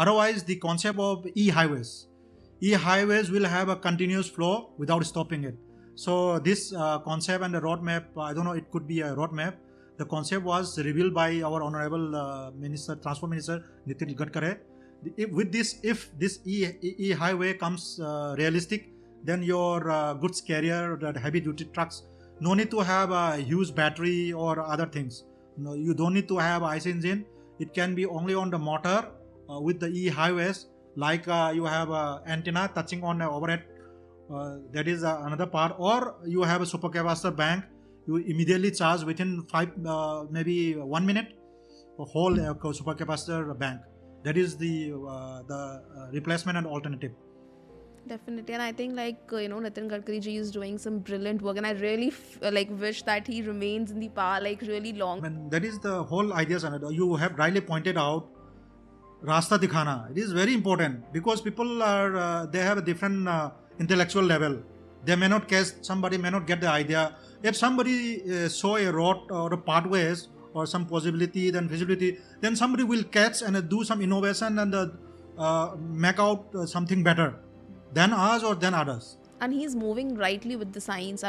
Otherwise, the concept of e-highways will have a continuous flow without stopping it. So this concept and the roadmap, I don't know, it could be a roadmap. The concept was revealed by our Honorable Transport Minister Nitin Gadkari. If this e-highway comes realistic, then your goods carrier, that heavy duty trucks, no need to have a huge battery or other things. No, you don't need to have IC engine. It can be only on the motor with the e-highways, like you have an antenna touching on the overhead. That is another part. Or you have a supercapacitor bank. You immediately charge within maybe 1 minute a whole supercapacitor bank. That is the replacement and alternative. Definitely, and I think Nitin Gadkari ji is doing some brilliant work, and I really wish that he remains in the power really long. And that is the whole idea. You have rightly pointed out, Rasta Dikhana. It is very important because people are they have a different intellectual level. They may not catch. Somebody may not get the idea. If somebody saw a road or a pathways or some possibility, then feasibility, then somebody will catch and do some innovation and make out something better than us or than others. And he's moving rightly with the science.